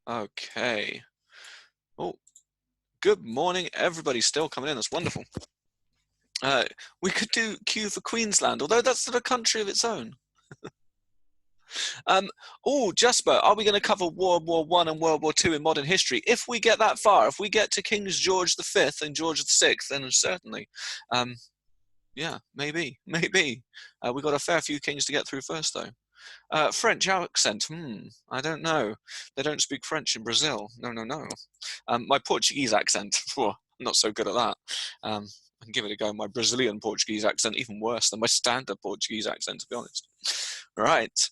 Okay. Oh, good morning, everybody. Still coming in. That's wonderful. We could do Q for Queensland, although that's sort of a country of its own. Oh, Jasper, are we going to cover World War I and World War II in modern history? If we get that far, if we get to Kings George V and George VI, then certainly. Yeah, maybe. We've got a fair few kings to get through first, though. French accent, I don't know. They don't speak French in Brazil. No. My Portuguese accent, I'm not so good at that. I can give it a go. My Brazilian Portuguese accent, even worse than my standard Portuguese accent, to be honest. Right.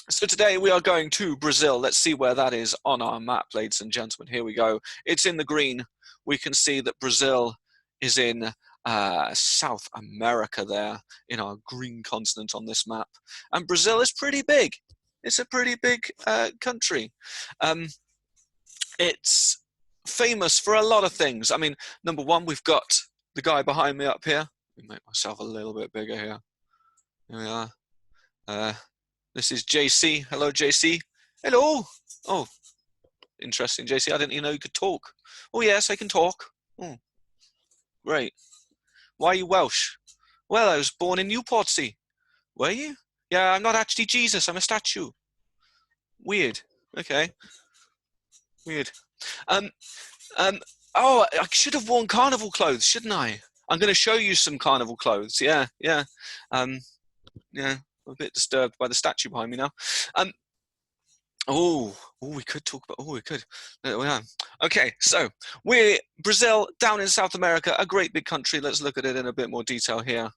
So today we are going to Brazil. Let's see where that is on our map, ladies and gentlemen. Here we go. It's in the green. We can see that Brazil is in South America there, in our green continent on this map. And Brazil is pretty big. It's a pretty big country. It's famous for a lot of things. I mean, number one, we've got the guy behind me up here. Let me make myself a little bit bigger here. Here we are. This is JC. Hello, JC. Hello. Oh, interesting, JC. I didn't even know you could talk. Oh, yes, I can talk. Oh, great. Why are you Welsh? Well, I was born in Newportsea. Were you? Yeah, I'm not actually Jesus. I'm a statue. Weird. Okay. Weird. Oh, I should have worn carnival clothes, shouldn't I? I'm going to show you some carnival clothes. Yeah. Yeah. I'm a bit disturbed by the statue behind me now. We could talk about. Oh, we could. Okay, so we're Brazil down in South America, a great big country. Let's look at it in a bit more detail here.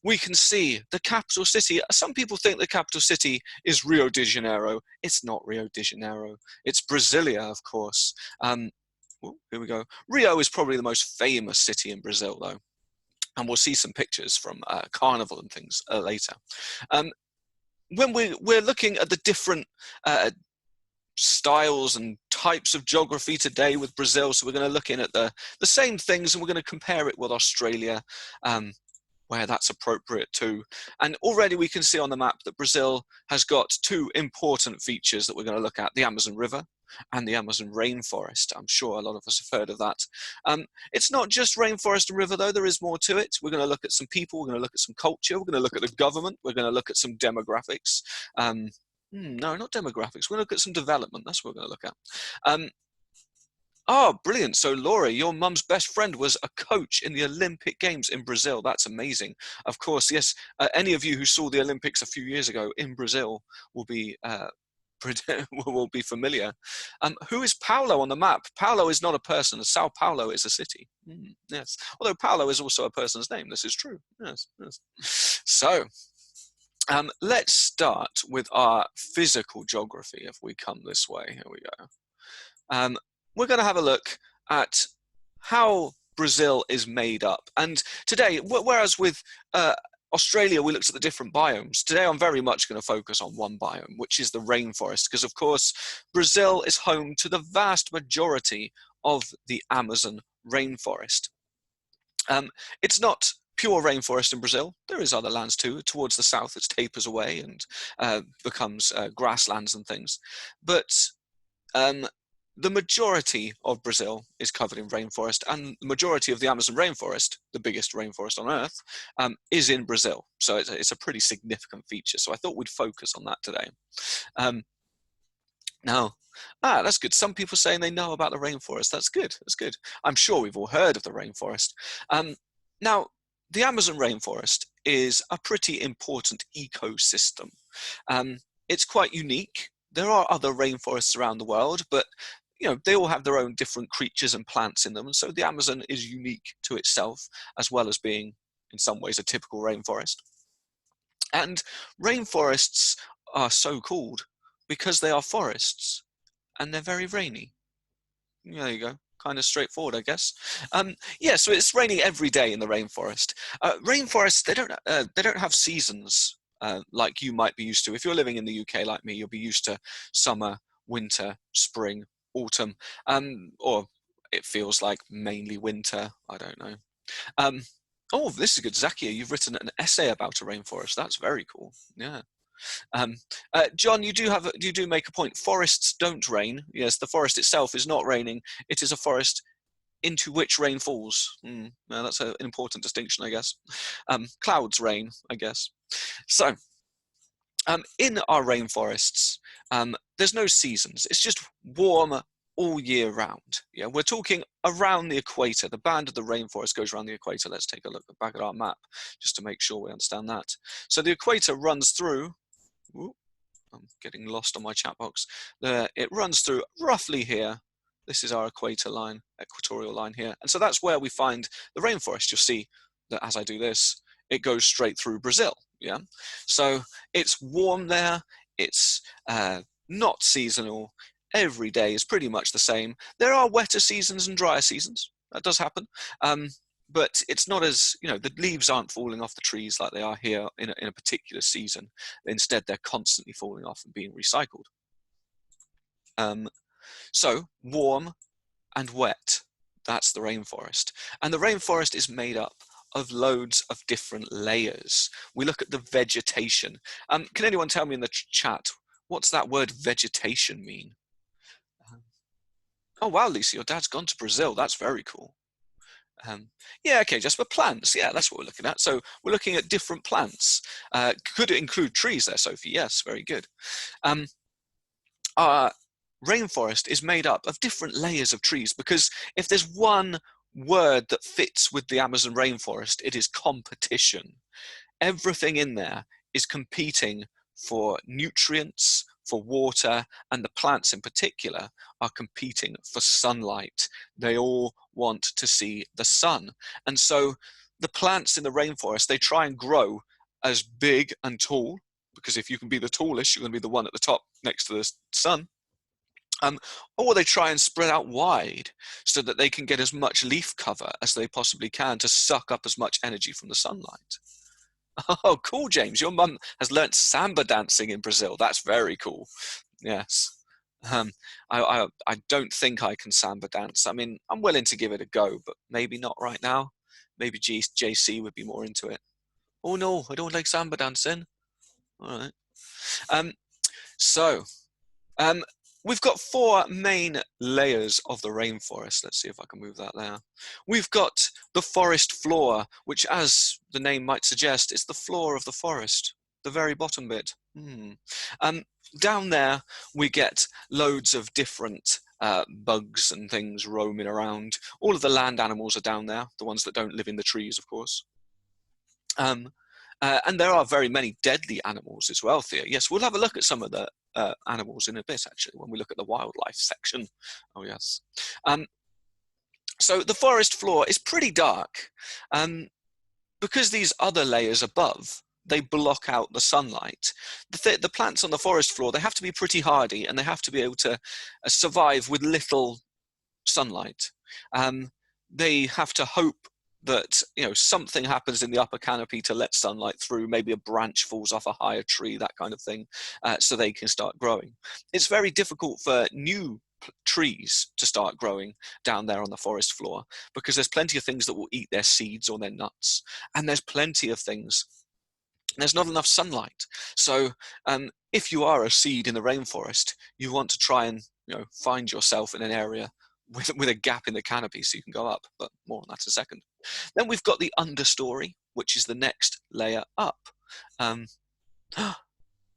We can see the capital city. Some people think the capital city is Rio de Janeiro. It's not Rio de Janeiro. It's Brasilia, of course. Here we go. Rio is probably the most famous city in Brazil, though. And we'll see some pictures from Carnival and things later. When we're looking at the different styles and types of geography today with Brazil, so we're going to look in at the same things, and we're going to compare it with Australia, where that's appropriate too. And already we can see on the map that Brazil has got two important features that we're going to look at: the Amazon River and the Amazon rainforest. I'm sure a lot of us have heard of that. It's not just rainforest and river, though. There is more to it. We're going to look at some people. We're going to look at some culture. We're going to look at the government. We're going to look at some demographics. No, not demographics. We're going to look at some development. That's what we're going to look at. Oh, brilliant. So, Laura, your mum's best friend was a coach in the Olympic Games in Brazil. That's amazing. Of course, yes, any of you who saw the Olympics a few years ago in Brazil will be familiar. Who is Paulo on the map? Paulo is not a person. Sao Paulo is a city. Yes. Although Paulo is also a person's name. This is true. Yes. So, let's start with our physical geography if we come this way. Here we go. We're going to have a look at how Brazil is made up. And today, whereas with Australia, we looked at the different biomes. Today, I'm very much going to focus on one biome, which is the rainforest, because of course, Brazil is home to the vast majority of the Amazon rainforest. It's not pure rainforest in Brazil. There is other lands too. Towards the south, it tapers away and becomes grasslands and things. But the majority of Brazil is covered in rainforest, and the majority of the Amazon rainforest, the biggest rainforest on Earth, is in Brazil. So it's a pretty significant feature. So I thought we'd focus on that today. That's good. Some people saying they know about the rainforest. That's good. That's good. I'm sure we've all heard of the rainforest. Now, the Amazon rainforest is a pretty important ecosystem. It's quite unique. There are other rainforests around the world, but they all have their own different creatures and plants in them. And so the Amazon is unique to itself, as well as being, in some ways, a typical rainforest. And rainforests are so called because they are forests and they're very rainy. There you go. Kind of straightforward, I guess. So it's raining every day in the rainforest. Rainforests, they don't have seasons like you might be used to. If you're living in the UK like me, you'll be used to summer, winter, spring, autumn, or it feels like mainly winter. I don't know. This is good. Zakia, you've written an essay about a rainforest. That's very cool. Yeah. John, you do make a point. Forests don't rain. Yes, the forest itself is not raining. It is a forest into which rain falls. No, that's an important distinction, I guess. Clouds rain, I guess. So, in our rainforests, there's no seasons. It's just warm all year round. Yeah, we're talking around the equator. The band of the rainforest goes around the equator. Let's take a look back at our map just to make sure we understand that. So the equator runs through. Ooh, I'm getting lost on my chat box. It runs through roughly here. This is our equatorial line here. And so that's where we find the rainforest. You'll see that as I do this, it goes straight through Brazil. Yeah. So it's warm there. It's not seasonal. Every day is pretty much the same. There are wetter seasons and drier seasons. That does happen. But it's not as, the leaves aren't falling off the trees like they are here in a particular season. Instead, they're constantly falling off and being recycled. So warm and wet, that's the rainforest. And the rainforest is made up of loads of different layers. We look at the vegetation. Can anyone tell me in the chat, what's that word vegetation mean? Oh, wow, Lisa, your dad's gone to Brazil. That's very cool. Yeah, okay, just for plants. Yeah, that's what we're looking at. So we're looking at different plants. Could it include trees there, Sophie? Yes, very good. Our rainforest is made up of different layers of trees, because if there's one word that fits with the Amazon rainforest, it is competition. Everything in there is competing for nutrients, for water, and the plants in particular are competing for sunlight. They all want to see the sun. And so the plants in the rainforest, they try and grow as big and tall, because if you can be the tallest, you're going to be the one at the top next to the sun. Or they try and spread out wide so that they can get as much leaf cover as they possibly can to suck up as much energy from the sunlight. Oh, cool, James. Your mum has learnt samba dancing in Brazil. That's very cool. Yes. I don't think I can samba dance. I mean, I'm willing to give it a go, but maybe not right now. Maybe JC would be more into it. Oh, no, I don't like samba dancing. All right. We've got 4 main layers of the rainforest. Let's see if I can move that there. We've got the forest floor, which, as the name might suggest, is the floor of the forest, the very bottom bit. Down there, we get loads of different bugs and things roaming around. All of the land animals are down there, the ones that don't live in the trees, of course. And there are very many deadly animals as well, Thea. Yes, we'll have a look at some of the animals in a bit, actually, when we look at the wildlife section. Oh, yes. So the forest floor is pretty dark. Because these other layers above, they block out the sunlight. The plants on the forest floor, they have to be pretty hardy, and they have to be able to survive with little sunlight. They have to hope that something happens in the upper canopy to let sunlight through. Maybe a branch falls off a higher tree, that kind of thing, so they can start growing. It's very difficult for new trees to start growing down there on the forest floor, because there's plenty of things that will eat their seeds or their nuts, and there's plenty of things. There's not enough sunlight. So if you are a seed in the rainforest, you want to try and find yourself in an area with a gap in the canopy so you can go up, but more on that in a second. Then we've got the understory, which is the next layer up.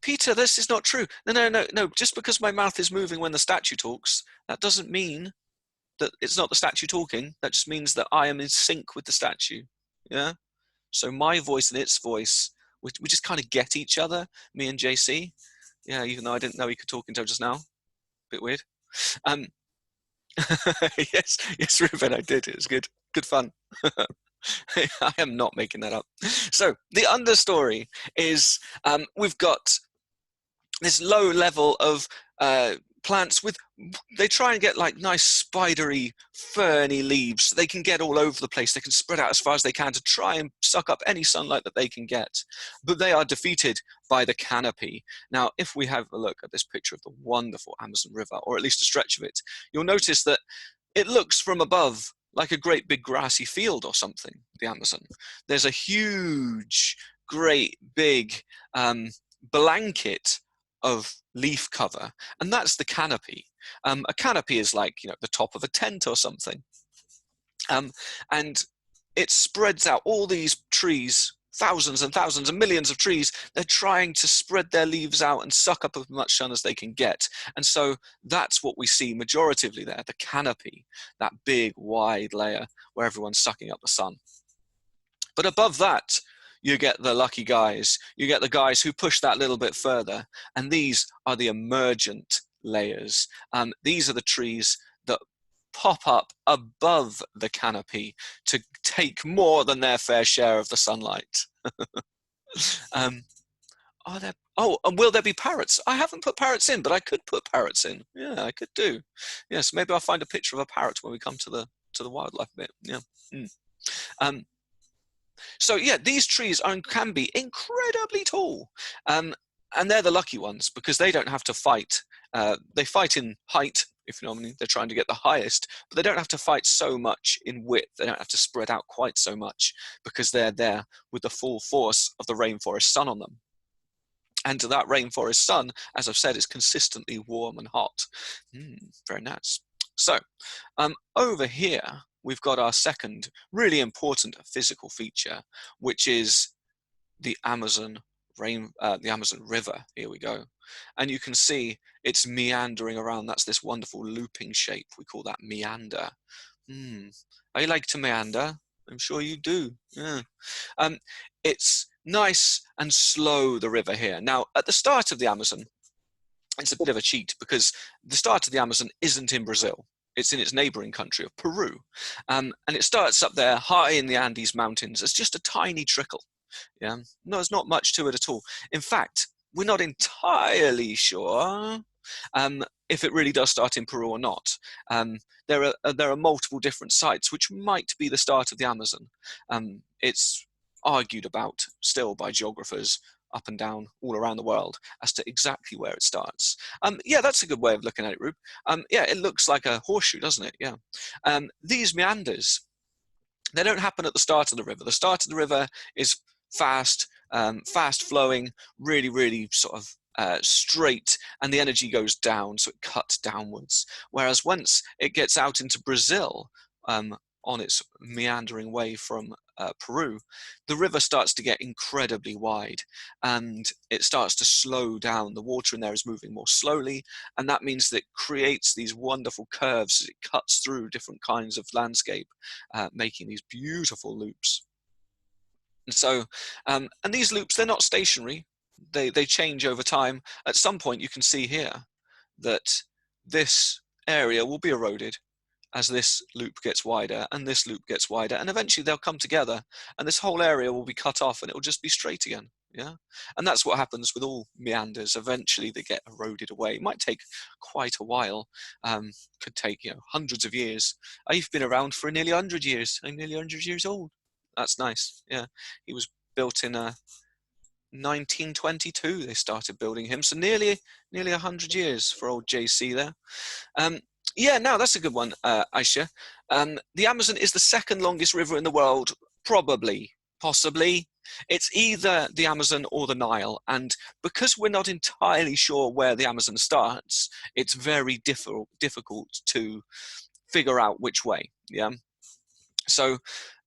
Peter, this is not true. No. Just because my mouth is moving when the statue talks, that doesn't mean that it's not the statue talking. That just means that I am in sync with the statue. Yeah. So my voice and its voice, we just kind of get each other, me and JC. Yeah, even though I didn't know he could talk until just now. Bit weird. yes, Ruben, I did. It was good fun. I am not making that up. So the understory is we've got this low level of plants they try and get like nice spidery, ferny leaves so they can get all over the place. They can spread out as far as they can to try and suck up any sunlight that they can get. But they are defeated by the canopy. Now, if we have a look at this picture of the wonderful Amazon River, or at least a stretch of it, you'll notice that it looks from above like a great big grassy field or something, the Amazon. There's a huge, great big blanket of leaf cover, and that's the canopy. A canopy is like, you know, the top of a tent or something. And it spreads out all these trees, thousands and thousands and millions of trees. They're trying to spread their leaves out and suck up as much sun as they can get. And so that's what we see majoritively there, the canopy, that big wide layer where everyone's sucking up the sun. But above that, you get the lucky guys. You get the guys who push that little bit further. And these are the emergent layers. These are the trees that pop up above the canopy to take more than their fair share of the sunlight. And will there be parrots? I haven't put parrots in, but I could put parrots in. Yeah, I could do. Yes, maybe I'll find a picture of a parrot when we come to the wildlife bit. Yeah. So yeah, these trees can be incredibly tall. And they're the lucky ones because they don't have to fight. They fight in height, if you know what I mean. They're trying to get the highest, but they don't have to fight so much in width. They don't have to spread out quite so much because they're there with the full force of the rainforest sun on them. And that rainforest sun, as I've said, is consistently warm and hot. Very nice. So over here, we've got our second really important physical feature, which is the Amazon River. Here we go. And you can see it's meandering around. That's this wonderful looping shape. We call that meander. I like to meander. I'm sure you do. Yeah. It's nice and slow, the river here. Now, at the start of the Amazon, it's a bit of a cheat because the start of the Amazon isn't in Brazil. It's in its neighboring country of Peru. And it starts up there high in the Andes Mountains. It's just a tiny trickle. Yeah, no, there's not much to it at all. In fact, we're not entirely sure if it really does start in Peru or not. There are multiple different sites which might be the start of the Amazon. It's argued about still by geographers up and down all around the world as to exactly where it starts. Yeah, that's a good way of looking at it, Rube. Yeah, it looks like a horseshoe, doesn't it? Yeah. These meanders, they don't happen at the start of the river. The start of the river is fast flowing, really, really sort of straight, and the energy goes down, so it cuts downwards. Whereas once it gets out into Brazil, on its meandering way from Peru, the river starts to get incredibly wide and it starts to slow down. The water in there is moving more slowly, and that means that it creates these wonderful curves as it cuts through different kinds of landscape, making these beautiful loops. And so, and these loops, they're not stationary. They change over time. At some point, you can see here that this area will be eroded as this loop gets wider and this loop gets wider, and eventually they'll come together and this whole area will be cut off and it will just be straight again. Yeah, and that's what happens with all meanders. Eventually they get eroded away. It might take quite a while. Could take, you know, hundreds of years. I've been around for nearly 100 years. I'm nearly 100 years old. That's nice. Yeah, he was built in 1922. They started building him, so nearly 100 years for old JC there. Yeah, now that's a good one, Aisha. The Amazon is the second longest river in the world, probably, possibly. It's either the Amazon or the Nile, and because we're not entirely sure where the Amazon starts, it's very difficult to figure out which way. Yeah. So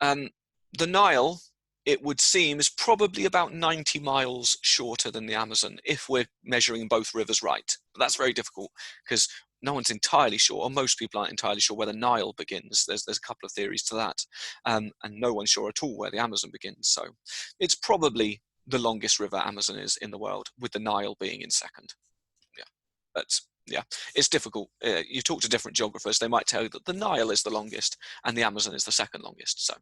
the Nile, it would seem, is probably about 90 miles shorter than the Amazon if we're measuring both rivers right. But that's very difficult because no one's entirely sure, or most people aren't entirely sure where the Nile begins. There's a couple of theories to that, and no one's sure at all where the Amazon begins. So it's probably the longest river Amazon is in the world, with the Nile being in second. Yeah, but yeah, it's difficult. You talk to different geographers, they might tell you that the Nile is the longest and the Amazon is the second longest. So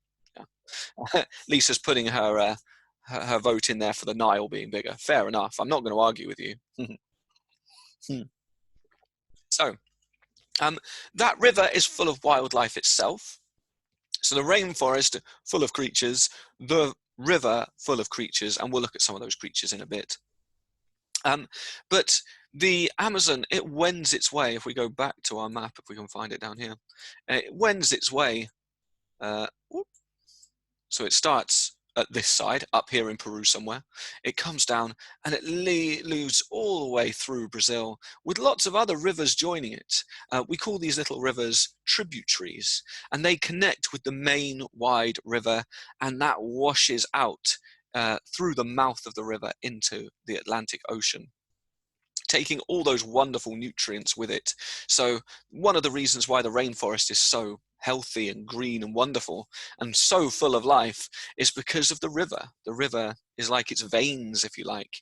yeah, Lisa's putting her her vote in there for the Nile being bigger. Fair enough. I'm not going to argue with you. So that river is full of wildlife itself. So the rainforest full of creatures, the river full of creatures, and we'll look at some of those creatures in a bit. But the Amazon, it wends its way. If we go back to our map, if we can find it down here, it wends its way. So it starts at this side, up here in Peru somewhere. It comes down and it leads all the way through Brazil with lots of other rivers joining it. We call these little rivers tributaries, and they connect with the main wide river, and that washes out through the mouth of the river into the Atlantic Ocean, taking all those wonderful nutrients with it. So one of the reasons why the rainforest is so healthy and green and wonderful and so full of life is because of the river. The river is like its veins, if you like,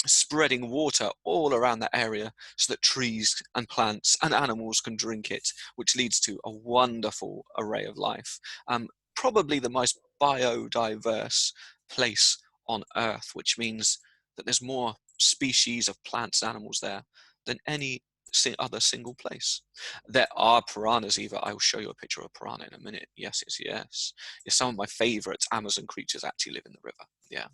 spreading water all around that area so that trees and plants and animals can drink it, which leads to a wonderful array of life. Probably the most biodiverse place on Earth, which means that there's more species of plants and animals there than any other single place. There are piranhas, Eva. I will show you a picture of a piranha in a minute. Yes, yes, yes. Some of my favorite Amazon creatures actually live in the river. Yeah.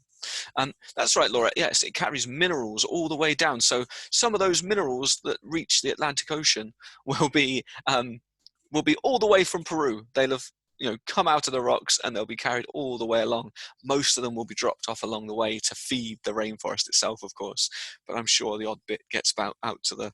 That's right, Laura. Yes, it carries minerals all the way down. So some of those minerals that reach the Atlantic Ocean will be all the way from Peru. They'll have come out of the rocks and they'll be carried all the way along. Most of them will be dropped off along the way to feed the rainforest itself, of course. But I'm sure the odd bit gets out to the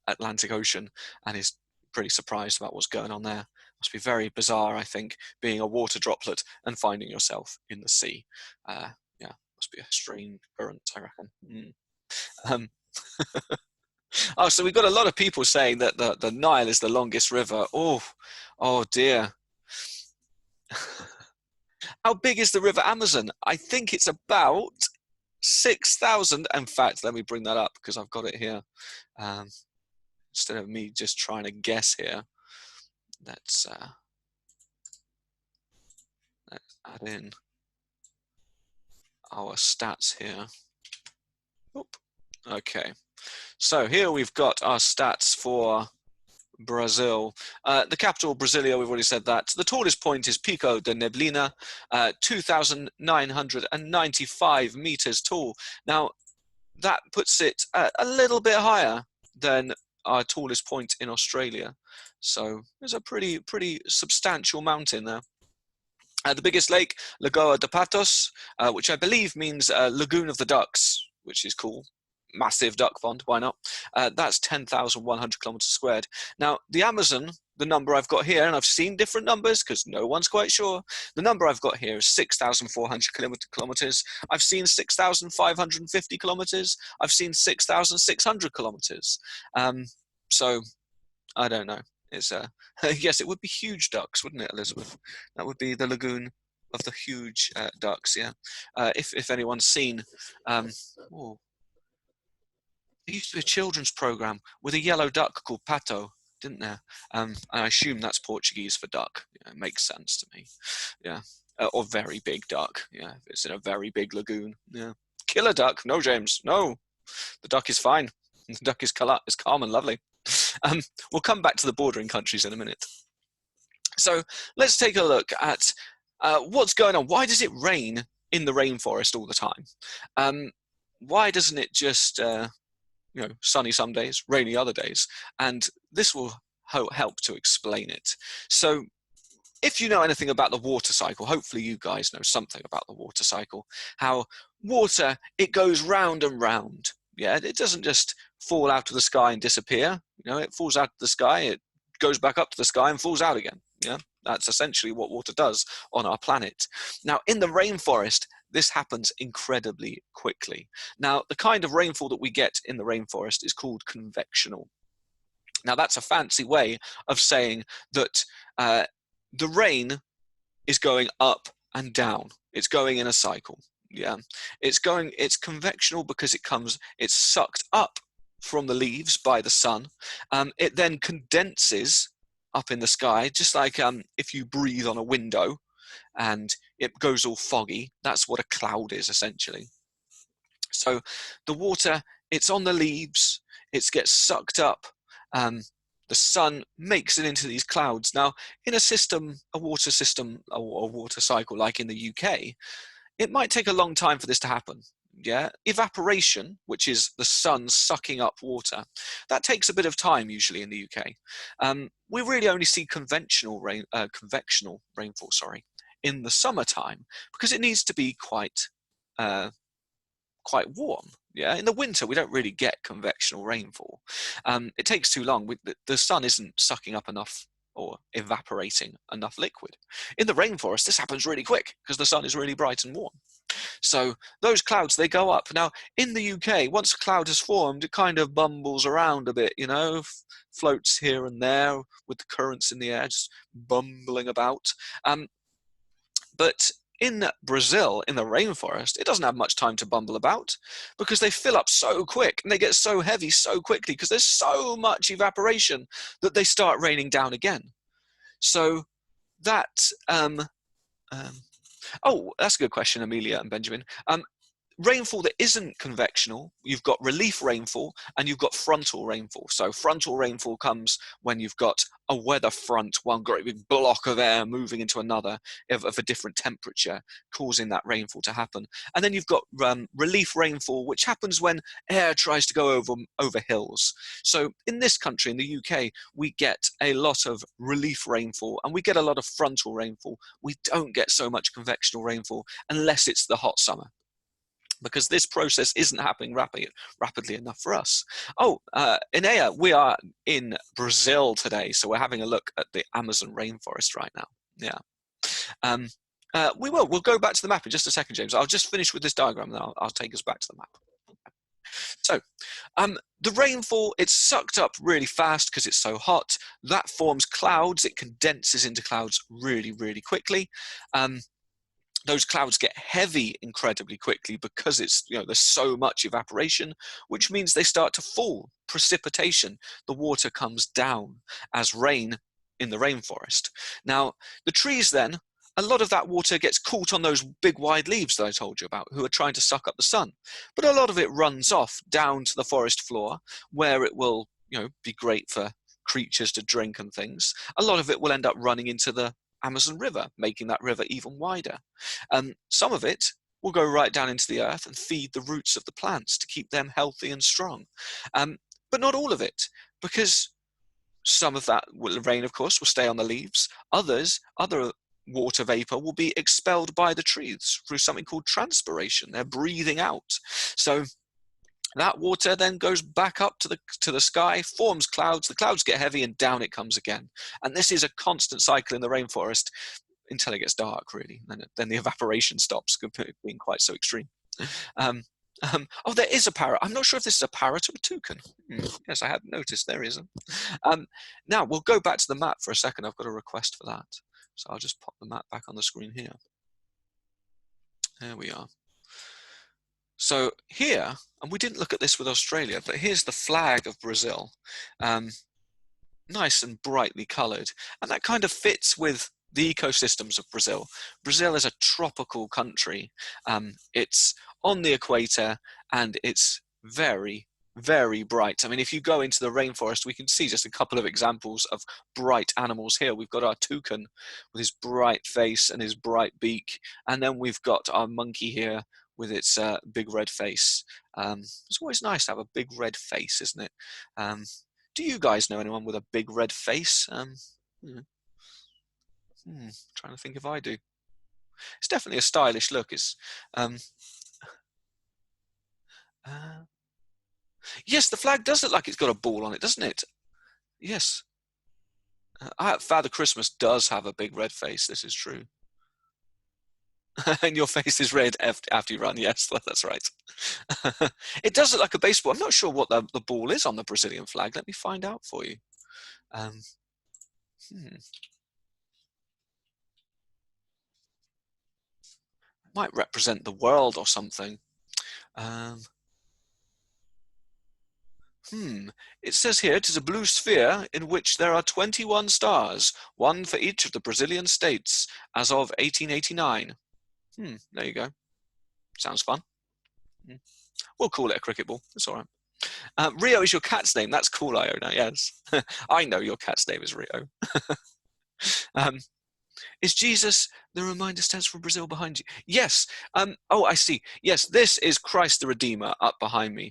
Atlantic Ocean and is pretty surprised about what's going on there. Must be very bizarre, I think, being a water droplet and finding yourself in the sea. Yeah, must be a strange current, I reckon. Um, oh, so we've got a lot of people saying that the Nile is the longest river. Oh dear. How big is the river Amazon? I think it's about 6,000. In fact, let me bring that up because I've got it here. Instead of me just trying to guess here, let's add in our stats here. Oop. Okay, so here we've got our stats for Brazil. The capital, Brasilia, we've already said that. The tallest point is Pico de Neblina, 2,995 meters tall. Now, that puts it a little bit higher than our tallest point in Australia. So there's a pretty substantial mountain there. The biggest lake, Lagoa de Patos, which I believe means Lagoon of the Ducks, which is cool. Massive duck pond, why not? That's 10,100 kilometers squared. Now, the Amazon, the number I've got here, and I've seen different numbers because no one's quite sure. The number I've got here is 6,400 kilometers. I've seen 6,550 kilometers. I've seen 6,600 kilometers. So, I don't know. It's yes, it would be huge ducks, wouldn't it, Elizabeth? That would be the lagoon of the huge ducks. Yeah. If anyone's seen, oh, there used to be a children's program with a yellow duck called Pato, didn't there? And I assume that's Portuguese for duck. Yeah, it makes sense to me. Yeah. Or very big duck. Yeah, if it's in a very big lagoon. Yeah. Killer duck? No, James. No. The duck is fine. The duck is calm and lovely. We'll come back to the bordering countries in a minute. So let's take a look at what's going on. Why does it rain in the rainforest all the time? Why doesn't it just, sunny some days, rainy other days? And this will help to explain it. So if you know anything about the water cycle, hopefully you guys know something about the water cycle, how water, it goes round and round. Yeah, it doesn't just fall out of the sky and disappear. It falls out of the sky, it goes back up to the sky and falls out again. Yeah, that's essentially what water does on our planet. Now, in the rainforest, this happens incredibly quickly. Now, the kind of rainfall that we get in the rainforest is called convectional. Now, that's a fancy way of saying that the rain is going up and down. It's going in a cycle. Yeah, it's convectional because it's sucked up from the leaves by the sun. It then condenses up in the sky, just like if you breathe on a window and it goes all foggy. That's what a cloud is, essentially. So the water, it's on the leaves, it gets sucked up. The sun makes it into these clouds. Now, in a water system, a water cycle like in the UK, it might take a long time for this to happen. yeah, evaporation, which is the sun sucking up water, that takes a bit of time usually in the UK. We really only see convectional rainfall, sorry, in the summertime, because it needs to be quite warm. Yeah, in the winter we don't really get convectional rainfall. It takes too long. The sun isn't sucking up enough or evaporating enough liquid. In the rainforest, this happens really quick because the sun is really bright and warm. So those clouds, they go up. Now, in the UK, once a cloud has formed, it kind of bumbles around a bit, you know, floats here and there with the currents in the air, just bumbling about. But in Brazil, in the rainforest, it doesn't have much time to bumble about because they fill up so quick and they get so heavy so quickly because there's so much evaporation that they start raining down again. So that, oh, that's a good question, Amelia and Benjamin. Rainfall that isn't convectional, you've got relief rainfall and you've got frontal rainfall. So frontal rainfall comes when you've got a weather front, one great big block of air moving into another of a different temperature, causing that rainfall to happen. And then you've got relief rainfall, which happens when air tries to go over hills. So in this country, in the UK, we get a lot of relief rainfall and we get a lot of frontal rainfall. We don't get so much convectional rainfall unless it's the hot summer, because this process isn't happening rapidly enough for us. Oh, Inea, we are in Brazil today, so we're having a look at the Amazon rainforest right now. Yeah. We'll go back to the map in just a second, James. I'll just finish with this diagram, and I'll take us back to the map. So, the rainfall, it's sucked up really fast because it's so hot. That forms clouds. It condenses into clouds really, really quickly. Those clouds get heavy incredibly quickly because there's so much evaporation, which means they start to fall. Precipitation, the water comes down as rain in the rainforest. Now, the trees then, a lot of that water gets caught on those big wide leaves that I told you about, who are trying to suck up the sun. But a lot of it runs off down to the forest floor, where it will, be great for creatures to drink and things. A lot of it will end up running into the Amazon River, making that river even wider. Some of it will go right down into the earth and feed the roots of the plants to keep them healthy and strong. But not all of it, because some of that rain, of course, will stay on the leaves. Other water vapor will be expelled by the trees through something called transpiration. They're breathing out. So that water then goes back up to the sky, forms clouds, the clouds get heavy, and down it comes again. And this is a constant cycle in the rainforest until it gets dark, really. And then the evaporation stops being quite so extreme. Oh, there is a parrot. I'm not sure if this is a parrot or a toucan. Yes, I hadn't noticed there isn't. Now, we'll go back to the map for a second. I've got a request for that. So I'll just pop the map back on the screen here. There we are. So here, and we didn't look at this with Australia, but here's the flag of Brazil, nice and brightly coloured, and that kind of fits with the ecosystems of Brazil. Brazil is a tropical country. It's on the equator, and it's very, very bright. I mean, if you go into the rainforest, we can see just a couple of examples of bright animals here. We've got our toucan with his bright face and his bright beak, and then we've got our monkey here with its big red face. It's always nice to have a big red face, isn't it? Do you guys know anyone with a big red face? Trying to think if I do. It's definitely a stylish look. It's yes, the flag does look like it's got a ball on it, doesn't it? Yes. Father Christmas does have a big red face. This is true. And your face is red after you run. Yes, that's right. It does look like a baseball. I'm not sure what the ball is on the Brazilian flag. Let me find out for you. Might represent the world or something. It says here it is a blue sphere in which there are 21 stars, one for each of the Brazilian states, as of 1889. There you go. Sounds fun. We'll call it a cricket ball. It's all right. Rio is your cat's name. That's cool, Iona. Yes. I know your cat's name is Rio. Is Jesus the reminder stands for Brazil behind you? Yes. Oh, I see. Yes, this is Christ the Redeemer up behind me.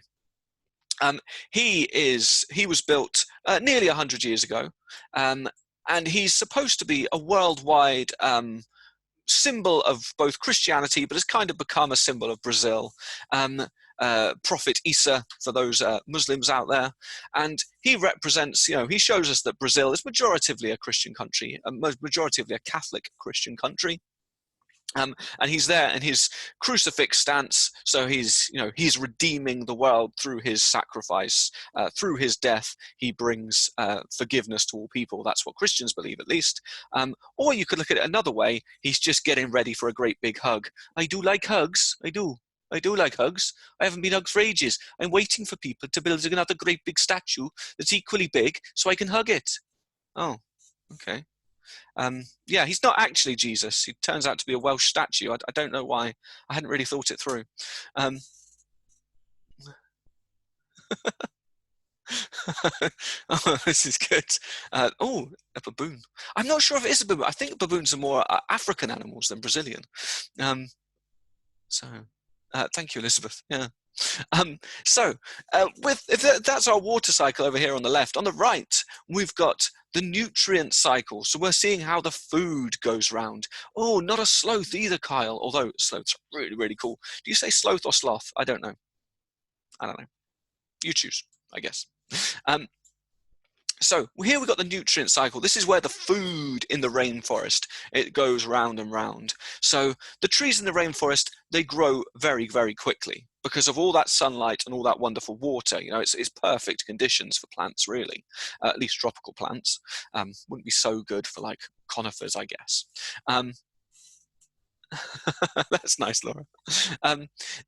He was built nearly 100 years ago, and he's supposed to be a worldwide symbol of both Christianity, but has kind of become a symbol of Brazil. Prophet Isa for those Muslims out there, and he represents, he shows us that Brazil is majoritively a Christian country, majoritively a Catholic Christian country. And he's there in his crucifix stance, so he's redeeming the world through his sacrifice, through his death. He brings forgiveness to all people. That's what Christians believe, at least. Or you could look at it another way. He's just getting ready for a great big hug. I do like hugs. I do like hugs. I haven't been hugged for ages. I'm waiting for people to build another great big statue that's equally big so I can hug it. Oh, okay. Yeah, he's not actually Jesus. He turns out to be a Welsh statue. I don't know why. I hadn't really thought it through. Oh, this is good. Oh, a baboon. I'm not sure if it is a baboon. I think baboons are more African animals than Brazilian. Thank you, Elizabeth. Yeah. That's our water cycle over here on the left. On the right, we've got the nutrient cycle. So we're seeing how the food goes round. Oh, not a sloth either, Kyle, although sloths are really, really cool. Do you say sloth or sloth? I don't know. You choose, I guess. So here we've got the nutrient cycle. This is where the food in the rainforest, it goes round and round. So the trees in the rainforest, they grow very, very quickly because of all that sunlight and all that wonderful water. It's perfect conditions for plants, really, at least tropical plants. Wouldn't be so good for like conifers, I guess. That's nice, Laura.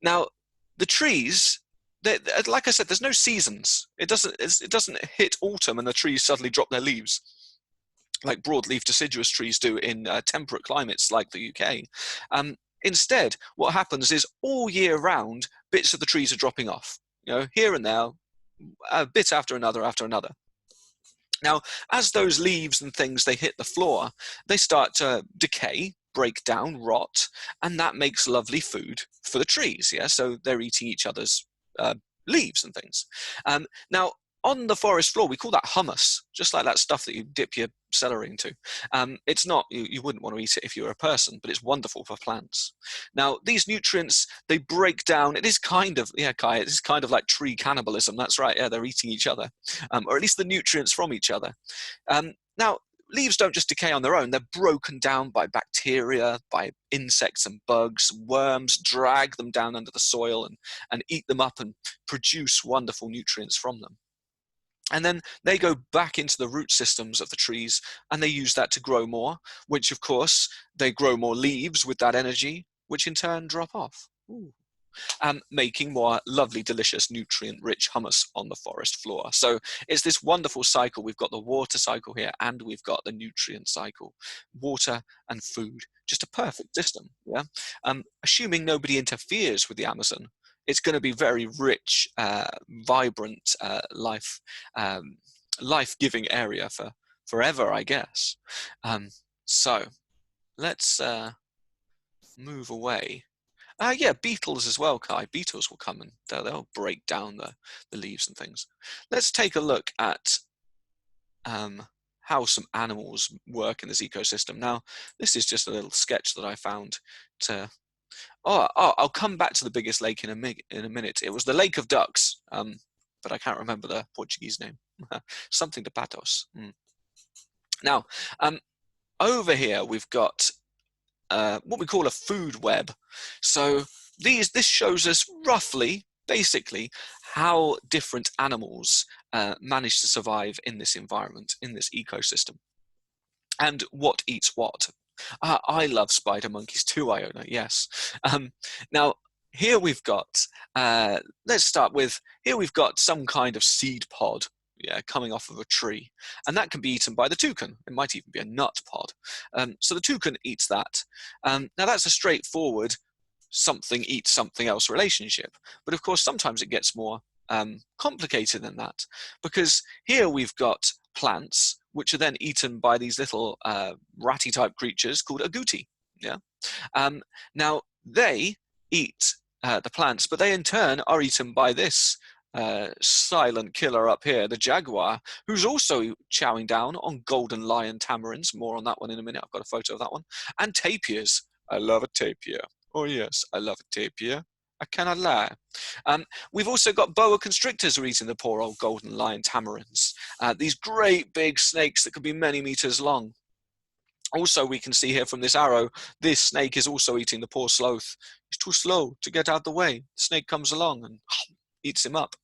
Now, the trees, like I said, there's no seasons. It doesn't hit autumn and the trees suddenly drop their leaves like broadleaf deciduous trees do in temperate climates like the UK. Instead, what happens is all year round, bits of the trees are dropping off. Here and there, a bit after another after another. Now, as those leaves and things, they hit the floor, they start to decay, break down, rot, and that makes lovely food for the trees. Yeah, so they're eating each other's leaves and things. Now, on the forest floor, we call that humus, just like that stuff that you dip your celery into. It's not, you wouldn't want to eat it if you were a person, but it's wonderful for plants. Now, these nutrients, they break down. It is kind of, Kai, it is kind of like tree cannibalism. That's right. Yeah, they're eating each other, or at least the nutrients from each other. Now, leaves don't just decay on their own. They're broken down by bacteria, by insects and bugs. Worms drag them down under the soil and eat them up and produce wonderful nutrients from them. And then they go back into the root systems of the trees and they use that to grow more, which of course, they grow more leaves with that energy, which in turn drop off. Making more lovely, delicious, nutrient-rich humus on the forest floor. So it's this wonderful cycle. We've got the water cycle here and we've got the nutrient cycle. Water and food, just a perfect system. Yeah. Assuming nobody interferes with the Amazon, it's going to be very rich, vibrant, life-giving area for forever, I guess. So let's move away. Yeah, beetles as well, Kai. Beetles will come and they'll break down the leaves and things. Let's take a look at how some animals work in this ecosystem. Now, this is just a little sketch that I found to... I'll come back to the biggest lake in a minute. It was the Lake of Ducks, but I can't remember the Portuguese name. Something de Patos. Now, over here we've got what we call a food web. So this shows us roughly, basically, how different animals manage to survive in this environment, in this ecosystem, and what eats what. I love spider monkeys too, Iona, yes. Now, here we've got, let's start with, here we've got some kind of seed pod, coming off of a tree. And that can be eaten by the toucan. It might even be a nut pod. So the toucan eats that. Now, that's a straightforward something eats something else relationship. But of course, sometimes it gets more complicated than that. Because here we've got plants, which are then eaten by these little ratty-type creatures called agouti. Yeah. Now, they eat the plants, but they in turn are eaten by this silent killer up here, the jaguar, who's also chowing down on golden lion tamarins. More on that one in a minute. I've got a photo of that one. And tapirs. I love a tapir. Oh yes, I love a tapir. I cannot lie. We've also got boa constrictors who are eating the poor old golden lion tamarins. These great big snakes that could be many meters long. Also, we can see here from this arrow, this snake is also eating the poor sloth. He's too slow to get out of the way. The snake comes along and eats him up.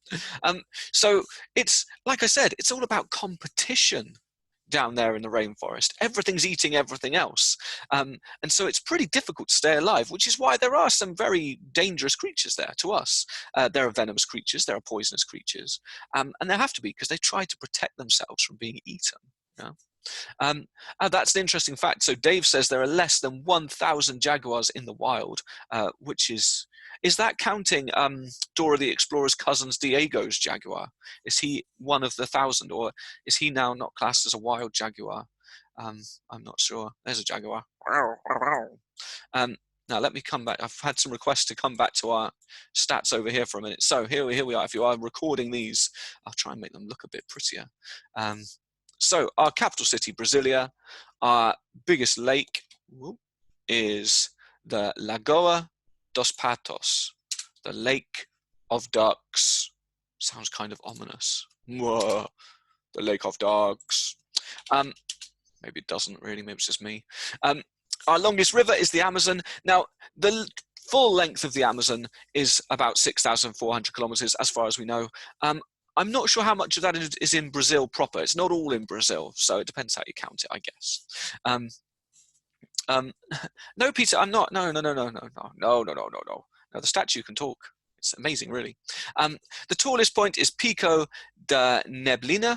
So it's, like I said, it's all about competition down there in the rainforest. Everything's eating everything else. And so it's pretty difficult to stay alive, which is why there are some very dangerous creatures there to us. There are venomous creatures, there are poisonous creatures, and there have to be because they try to protect themselves from being eaten. You know? That's an interesting fact. So Dave says there are less than 1,000 jaguars in the wild, which is that counting Dora the Explorer's cousin's Diego's jaguar? Is he one of the 1,000, or is he now not classed as a wild jaguar? I'm not sure. There's a jaguar. Now let me come back. I've had some requests to come back to our stats over here for a minute. So here we are. If you are recording these, I'll try and make them look a bit prettier. So our capital city, Brasilia, our biggest lake is the Lagoa dos Patos, the Lake of Ducks. Sounds kind of ominous. Whoa, the Lake of Ducks. Maybe it doesn't really, maybe it's just me. Our longest river is the Amazon. Now, the full length of the Amazon is about 6,400 kilometers, as far as we know. I'm not sure how much of that is in Brazil proper. It's not all in Brazil, so it depends how you count it, I guess. No, Peter, I'm not. No. The statue can talk. It's amazing, really. The tallest point is Pico da Neblina,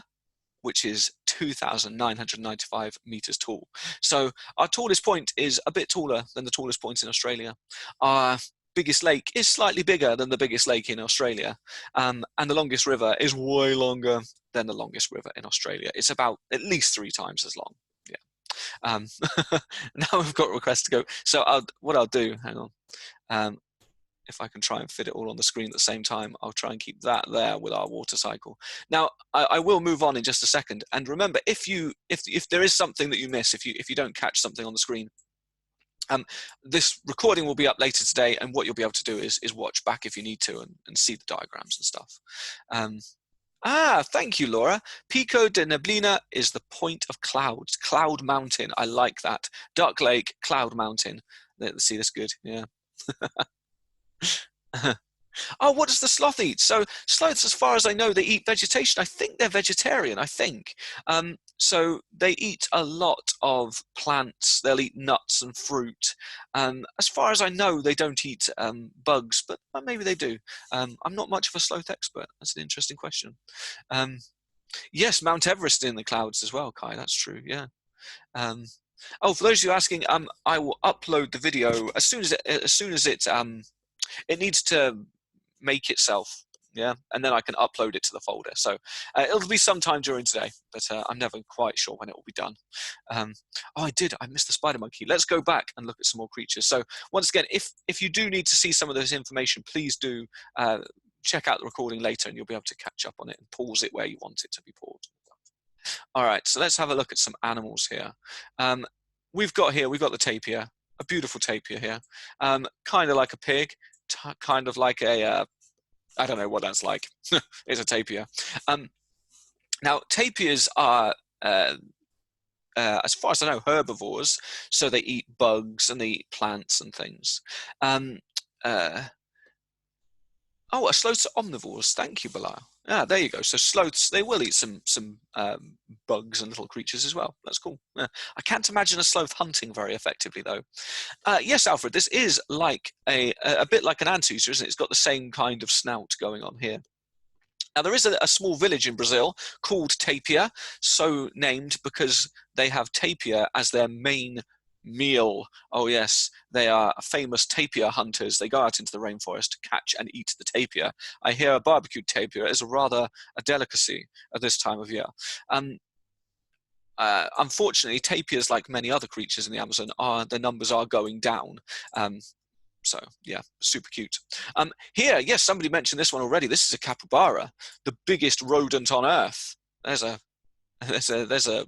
which is 2,995 meters tall. So our tallest point is a bit taller than the tallest point in Australia. Our biggest lake is slightly bigger than the biggest lake in Australia. And the longest river is way longer than the longest river in Australia. It's about at least 3 times as long. Now we've got requests to go. So what I'll do, hang on, if I can try and fit it all on the screen at the same time, I'll try and keep that there with our water cycle. Now I will move on in just a second. And remember, if there is something that you miss, if you don't catch something on the screen, this recording will be up later today, and what you'll be able to do is watch back if you need to and see the diagrams and stuff. Thank you, Laura. Pico de Neblina is the point of clouds. Cloud Mountain. I like that. Duck Lake, Cloud Mountain. Let's see, that's good. Yeah. Oh, what does the sloth eat? So sloths, as far as I know, they eat vegetation. I think they're vegetarian, I think. So they eat a lot of plants. They'll eat nuts and fruit. As far as I know, they don't eat bugs, but maybe they do. I'm not much of a sloth expert. That's an interesting question. Yes, Mount Everest in the clouds as well, Kai. That's true, yeah. Oh, for those of you asking, I will upload the video as soon as it needs to make itself, yeah, and then I can upload it to the folder. So it'll be sometime during today, but I'm never quite sure when it will be done. Oh, I missed the spider monkey. Let's go back and look at some more creatures. So once again, if you do need to see some of this information, please do check out the recording later, and you'll be able to catch up on it and pause it where you want it to be paused. All right, so let's have a look at some animals here. We've got the tapir, a beautiful tapir here, kind of like a pig, kind of like a, I don't know what that's like. It's a tapir. Now, tapirs are, as far as I know, herbivores, so they eat bugs and they eat plants and things. Oh, sloths are omnivores. Thank you, Bilal. There you go. So sloths, they will eat some bugs and little creatures as well. That's cool. I can't imagine a sloth hunting very effectively, though. Yes, Alfred, this is like a bit like an anteater, isn't it? It's got the same kind of snout going on here. Now, there is a small village in Brazil called Tapir, so named because they have tapir as their main meal. Oh yes, they are famous tapir hunters. They go out into the rainforest to catch and eat the tapir. I hear a barbecued tapir is rather a delicacy at this time of year. unfortunately, tapirs, like many other creatures in the Amazon, the numbers are going down. So yeah, super cute. Here, yes, somebody mentioned this one already. This is a capybara, the biggest rodent on Earth. There's a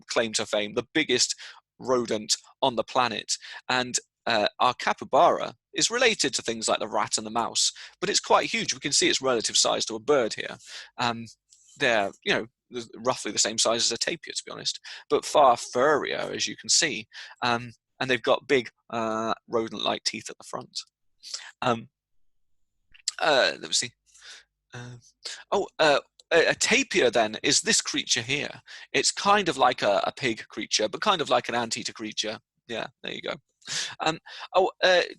claim to fame, the biggest rodent on the planet. And our capybara is related to things like the rat and the mouse, but it's quite huge. We can see its relative size to a bird here. They're, roughly the same size as a tapir, to be honest, but far furrier, as you can see. And they've got big rodent-like teeth at the front. Let me see. A tapir then is this creature here. It's kind of like a pig creature, but kind of like an anteater creature. Yeah, there you go.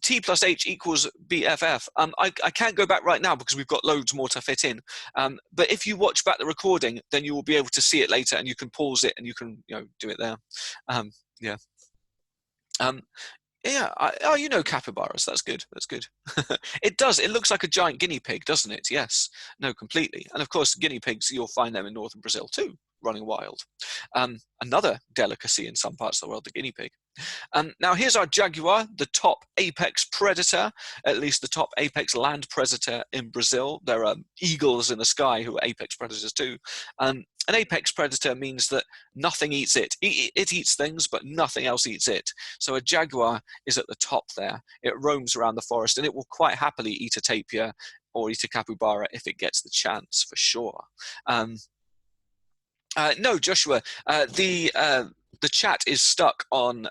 T plus H equals BFF. I can't go back right now because we've got loads more to fit in. But if you watch back the recording, then you will be able to see it later, and you can pause it and you can do it there. Yeah. Yeah, you know capybaras. That's good. That's good. It does. It looks like a giant guinea pig, doesn't it? Yes. No, completely. And of course, guinea pigs, you'll find them in northern Brazil too, running wild. Another delicacy in some parts of the world, the guinea pig. Now here's our jaguar, the top apex predator, at least the top apex land predator in Brazil. There are eagles in the sky who are apex predators too. An apex predator means that nothing eats it. It eats things, but nothing else eats it. So a jaguar is at the top there. It roams around the forest, and it will quite happily eat a tapir or eat a capybara if it gets the chance, for sure. No, Joshua, the chat is stuck on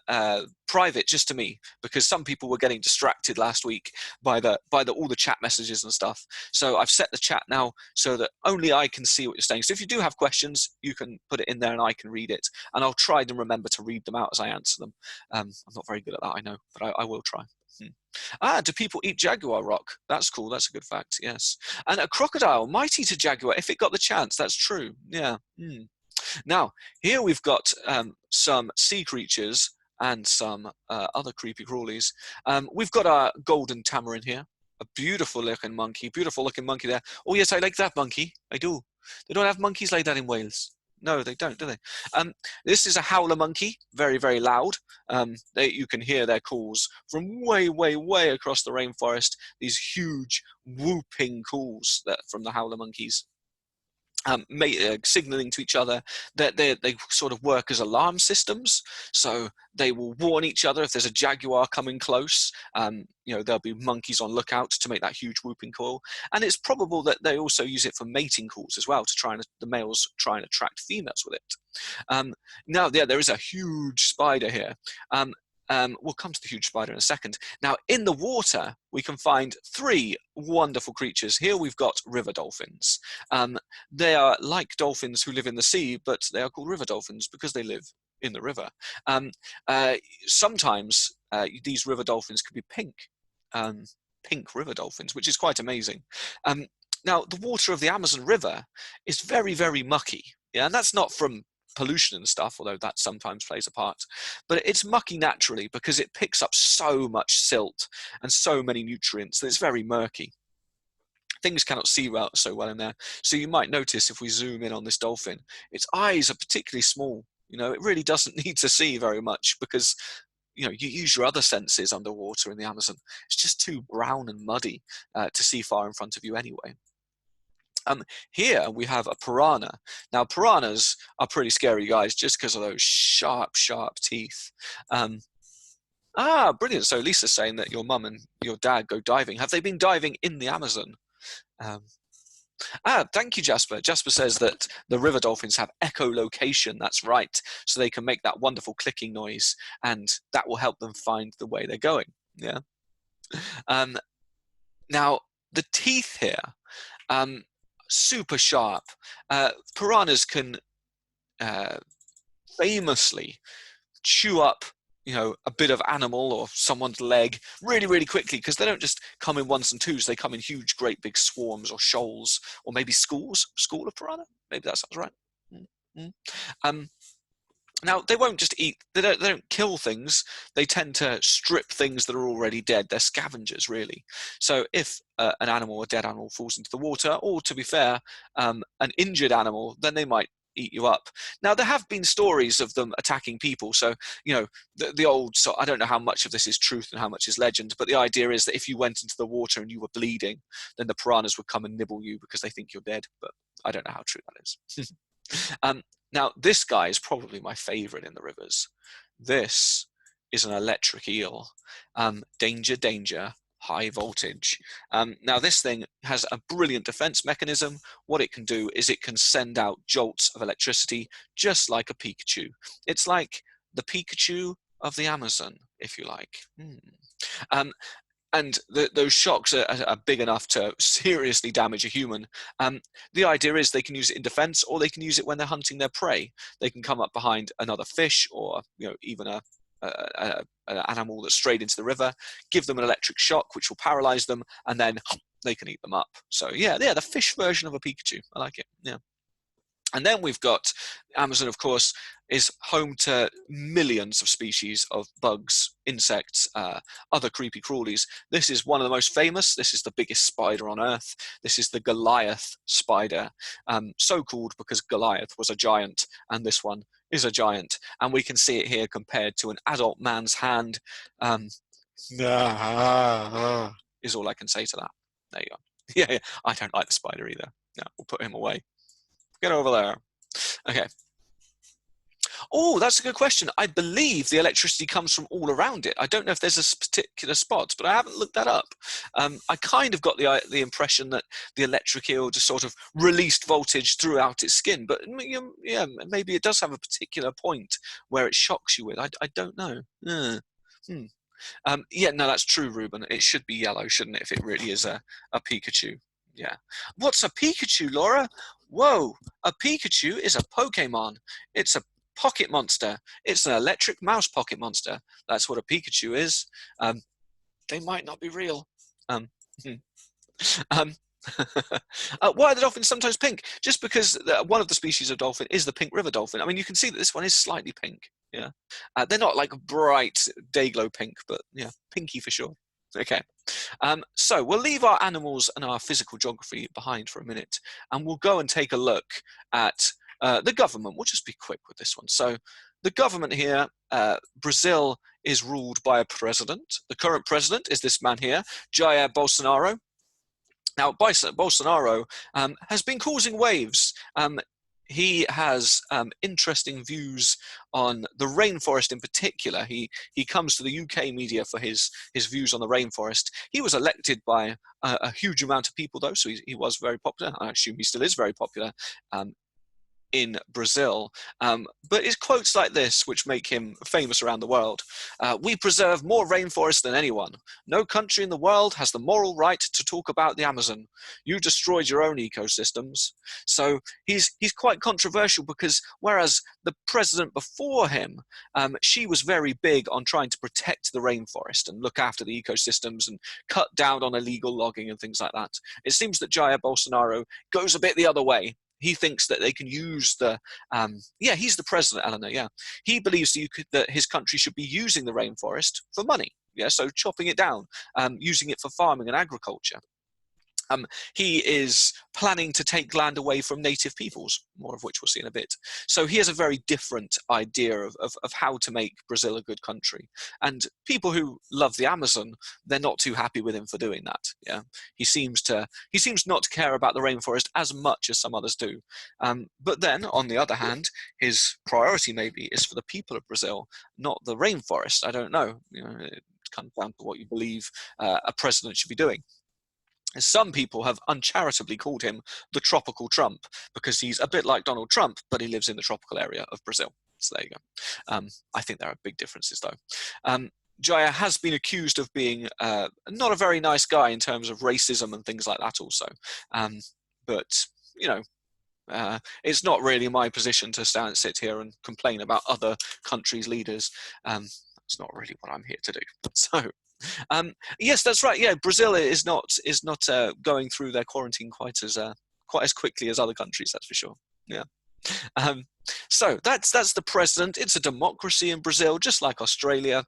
private just to me because some people were getting distracted last week by all the chat messages and stuff. So I've set the chat now so that only I can see what you're saying. So if you do have questions, you can put it in there and I can read it. And I'll try to remember to read them out as I answer them. I'm not very good at that, I know, but I will try. Do people eat jaguar rock? That's cool. That's a good fact. Yes. And a crocodile might eat a jaguar if it got the chance. That's true. Yeah. Now, here we've got some sea creatures and some other creepy crawlies. We've got our golden tamarin here, a beautiful looking monkey there. Oh yes, I like that monkey. I do. They don't have monkeys like that in Wales. No, they don't, do they? This is a howler monkey, very, very loud. You can hear their calls from way, way, way across the rainforest. These huge whooping calls from the howler monkeys. Signaling to each other that they sort of work as alarm systems. So they will warn each other if there's a jaguar coming close. There'll be monkeys on lookout to make that huge whooping call. And it's probable that they also use it for mating calls as well, the males try and attract females with it. Now, there is a huge spider here. We'll come to the huge spider in a second. Now, in the water, we can find three wonderful creatures. Here we've got river dolphins. They are like dolphins who live in the sea, but they are called river dolphins because they live in the river. Sometimes these river dolphins could be pink river dolphins, which is quite amazing. Now, the water of the Amazon River is very, very mucky. Yeah, and that's not from pollution and stuff, although that sometimes plays a part, but it's mucky naturally because it picks up so much silt and so many nutrients that it's very murky. Things cannot see so well in there. So you might notice if we zoom in on this dolphin, its eyes are particularly small. It really doesn't need to see very much because you use your other senses underwater in the Amazon. It's just too brown and muddy to see far in front of you anyway. Here we have a piranha. Now, piranhas are pretty scary, guys, just because of those sharp, sharp teeth. Brilliant. So Lisa's saying that your mum and your dad go diving. Have they been diving in the Amazon? Thank you, Jasper. Jasper says that the river dolphins have echolocation. That's right. So they can make that wonderful clicking noise, and that will help them find the way they're going. Yeah. Now, the teeth here, super sharp. Piranhas can famously chew up a bit of animal or someone's leg really, really quickly because they don't just come in ones and twos. They come in huge, great big swarms or shoals or maybe school of piranha. Maybe that sounds right. Now, they won't just eat, they don't kill things. They tend to strip things that are already dead. They're scavengers, really. So if an animal, a dead animal, falls into the water, or to be fair, an injured animal, then they might eat you up. Now, there have been stories of them attacking people. So, you know, the old, so I don't know how much of this is truth and how much is legend, but the idea is that if you went into the water and you were bleeding, then the piranhas would come and nibble you because they think you're dead. But I don't know how true that is. Now, this guy is probably my favorite in the rivers. This is an electric eel. Danger, danger, high voltage. Now, this thing has a brilliant defense mechanism. What it can do is it can send out jolts of electricity, just like a Pikachu. It's like the Pikachu of the Amazon, if you like. And those shocks are big enough to seriously damage a human. The idea is they can use it in defense, or they can use it when they're hunting their prey. They can come up behind another fish, or even an animal that's strayed into the river, give them an electric shock, which will paralyze them, and then they can eat them up. So yeah, the fish version of a Pikachu. I like it. Yeah. And then we've got Amazon, of course, is home to millions of species of bugs, insects, other creepy crawlies. This is one of the most famous. This is the biggest spider on Earth. This is the Goliath spider, so called because Goliath was a giant, and this one is a giant. And we can see it here compared to an adult man's hand. Is all I can say to that. There you go. Yeah, I don't like the spider either. No, we'll put him away. Get over there. Okay. Oh, that's a good question. I believe the electricity comes from all around it. I don't know if there's a particular spot, but I haven't looked that up. I kind of got the impression that the electric eel just sort of released voltage throughout its skin. But yeah, maybe it does have a particular point where it shocks you with. I don't know. Yeah, no, that's true, Ruben. It should be yellow, shouldn't it, if it really is a Pikachu? Yeah. What's a Pikachu, Laura? Whoa, a Pikachu is a Pokemon. It's a pocket monster. It's an electric mouse pocket monster. That's what a Pikachu is. They might not be real. Why are the dolphins sometimes pink? Just because one of the species of dolphin is the pink river dolphin. I mean, you can see that this one is slightly pink. Yeah. They're not like bright day-glow pink, but yeah, pinky for sure. Okay. So we'll leave our animals and our physical geography behind for a minute, and we'll go and take a look at the government. We'll just be quick with this one. So the government here, Brazil is ruled by a president. The current president is this man here, Jair Bolsonaro. Now, Bolsonaro has been causing waves. He has interesting views on the rainforest in particular. He comes to the UK media for his views on the rainforest. He was elected by a huge amount of people, though, so he was very popular. I assume he still is very popular in Brazil. But it's quotes like this which make him famous around the world. We preserve more rainforest than anyone. No country in the world has the moral right to talk about the Amazon. You destroyed your own ecosystems. So he's quite controversial, because whereas the president before him, she was very big on trying to protect the rainforest and look after the ecosystems and cut down on illegal logging and things like that. It seems that Jair Bolsonaro goes a bit the other way. He thinks that they can use the, he's the president, Eleanor, yeah. He believes that his country should be using the rainforest for money, yeah, so chopping it down, using it for farming and agriculture. He is planning to take land away from native peoples, more of which we'll see in a bit. So he has a very different idea of how to make Brazil a good country. And people who love the Amazon, they're not too happy with him for doing that. Yeah, he seems not to care about the rainforest as much as some others do. But then, on the other hand, his priority maybe is for the people of Brazil, not the rainforest. I don't know. It comes down to what you believe a president should be doing. Some people have uncharitably called him the tropical Trump, because he's a bit like Donald Trump, but he lives in the tropical area of Brazil. So there you go. I think there are big differences, though. Jair has been accused of being not a very nice guy in terms of racism and things like that also. But, it's not really my position to sit here and complain about other countries' leaders. That's not really what I'm here to do. So, yes, that's right. Yeah, Brazil is not going through their quarantine quite as quickly as other countries. That's for sure. Yeah. So that's the president. It's a democracy in Brazil, just like Australia.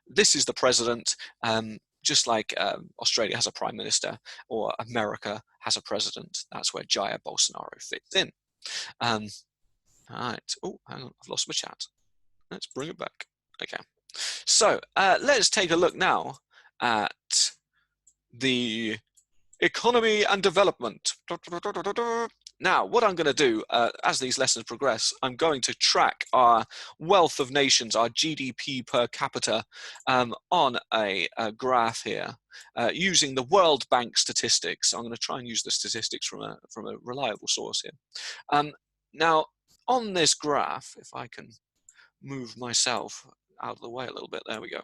This is the president. Just like Australia has a prime minister, or America has a president. That's where Jair Bolsonaro fits in. All right. Oh, hang on, I've lost my chat. Let's bring it back. Okay. So let's take a look now at the economy and development. Now, what I'm going to do as these lessons progress, I'm going to track our wealth of nations, our GDP per capita, on a graph here using the World Bank statistics. I'm going to try and use the statistics from a reliable source here. Now, on this graph, if I can move myself out of the way a little bit, there we go.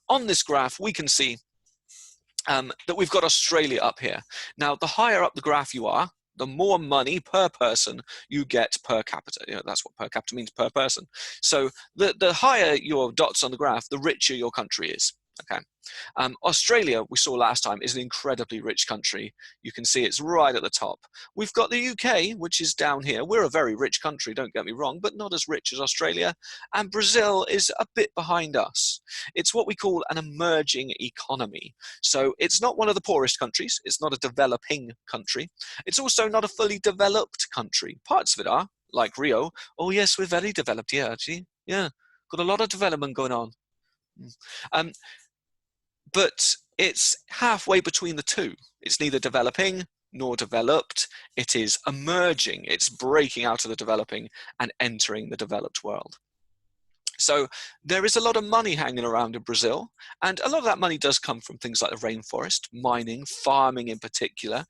On this graph, we can see that we've got Australia up here. Now, the higher up the graph you are, the more money per person you get per capita. You know, that's what per capita means, per person. So the higher your dots on the graph, the richer your country is. Okay. Australia, we saw last time, is an incredibly rich country. You can see it's right at the top. We've got the UK, which is down here. We're a very rich country, don't get me wrong, but not as rich as Australia. And Brazil is a bit behind us. It's what we call an emerging economy. So it's not one of the poorest countries. It's not a developing country. It's also not a fully developed country. Parts of it are, like Rio. Oh yes, we're very developed, yeah, actually. Yeah, got a lot of development going on. But it's halfway between the two. It's neither developing nor developed. It is emerging. It's breaking out of the developing and entering the developed world. So there is a lot of money hanging around in Brazil, and a lot of that money does come from things like the rainforest, mining, farming in particular.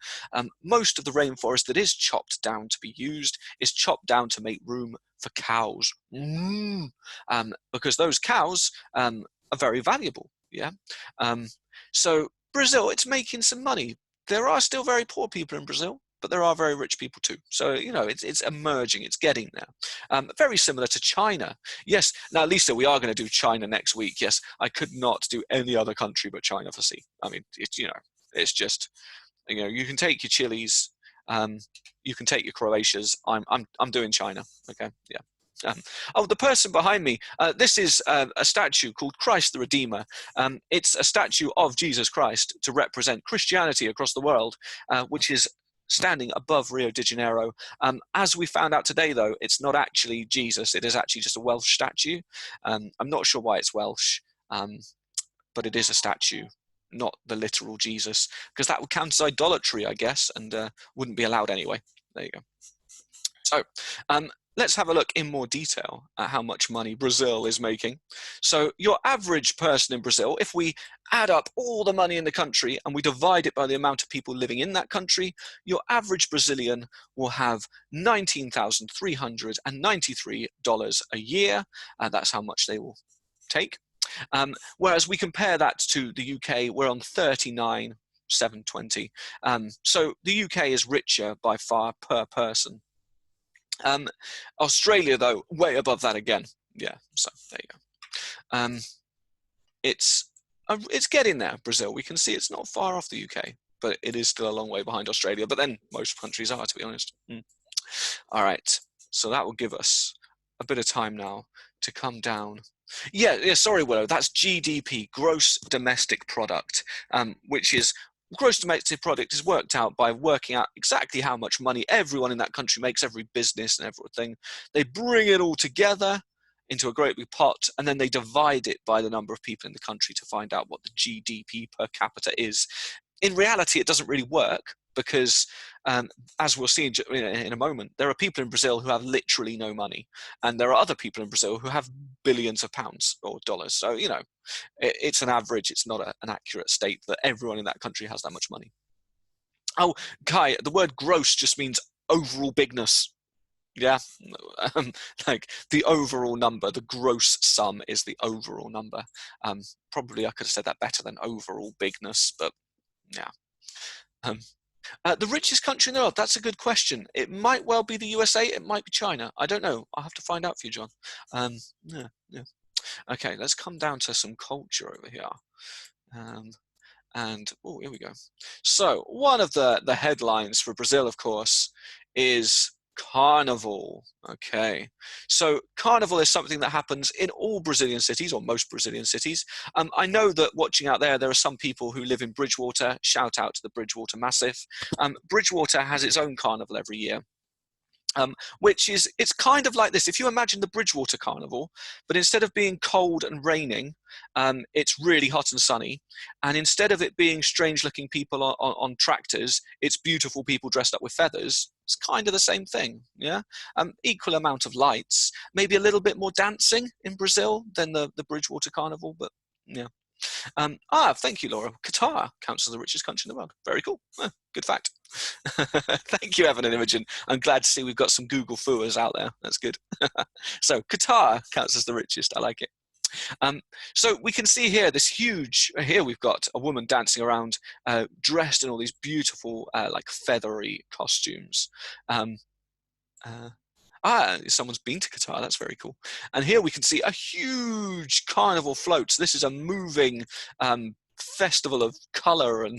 Most of the rainforest that is chopped down to be used is chopped down to make room for cows, because those cows are very valuable. Yeah. So Brazil, it's making some money. There are still very poor people in Brazil, but there are very rich people too. So, you know, it's emerging, it's getting there. Very similar to China. Yes, now Lisa, we are going to do China next week. Yes, I could not do any other country but China for C. I mean, you know, it's just, you know, you can take your Chiles, you can take your Croatias. I'm doing China. Okay, yeah. Oh, the person behind me, this is a statue called Christ the Redeemer. It's a statue of Jesus Christ to represent Christianity across the world, which is standing above Rio de Janeiro. As we found out today, though, it's not actually Jesus. It is actually just a Welsh statue. I'm not sure why it's Welsh, but it is a statue, not the literal Jesus, because that would count as idolatry, I guess, and wouldn't be allowed anyway. There you go. So, let's have a look in more detail at how much money Brazil is making. So your average person in Brazil, if we add up all the money in the country and we divide it by the amount of people living in that country, your average Brazilian will have $19,393 a year. That's how much they will take. Whereas we compare that to the UK, we're on 39,720. So the UK is richer by far per person. Australia, though, way above that again. Yeah, so there you go. It's getting there, Brazil. We can see it's not far off the UK, but it is still a long way behind Australia. But then most countries are, to be honest. All right, so that will give us a bit of time now to come down. Yeah, sorry, Willow, that's GDP, gross domestic product, which is gross domestic product is worked out by working out exactly how much money everyone in that country makes, every business and everything. They bring it all together into a great big pot, and then they divide it by the number of people in the country to find out what the GDP per capita is. In reality, it doesn't really work because, as we'll see in a moment, there are people in Brazil who have literally no money, and there are other people in Brazil who have billions of pounds or dollars. So, you know, it's an average. It's not an accurate state that everyone in that country has that much money. Oh, Kai, the word gross just means overall bigness. Yeah, like the overall number, the gross sum is the overall number. Probably I could have said that better than overall bigness, but yeah. The richest country in the world, that's a good question. It might well be the USA, it might be China. I don't know. I'll have to find out for you, John. Yeah. Okay, let's come down to some culture over here. And, oh, here we go. So one of the headlines for Brazil, of course, is Carnival. Okay, so Carnival is something that happens in all Brazilian cities, or most Brazilian cities. I know that watching out there are some people who live in Bridgewater. Shout out to the Bridgewater Massive. Bridgewater has its own carnival every year. which is, it's kind of like this. If you imagine the Bridgewater Carnival, but instead of being cold and raining, it's really hot and sunny. And instead of it being strange looking people on tractors, it's beautiful people dressed up with feathers. It's kind of the same thing, yeah? Equal amount of lights, maybe a little bit more dancing in Brazil than the Bridgewater Carnival, but yeah. Thank you, Laura. Qatar counts as the richest country in the world. Very cool. Good fact. Thank you, Evan and Imogen. I'm glad to see we've got some Google fooers out there. That's good. So Qatar counts as the richest. I like it. So we can see here this huge, here we've got a woman dancing around, dressed in all these beautiful, like feathery costumes. Someone's been to Qatar. That's very cool. And here we can see a huge carnival float. So this is a moving festival of color and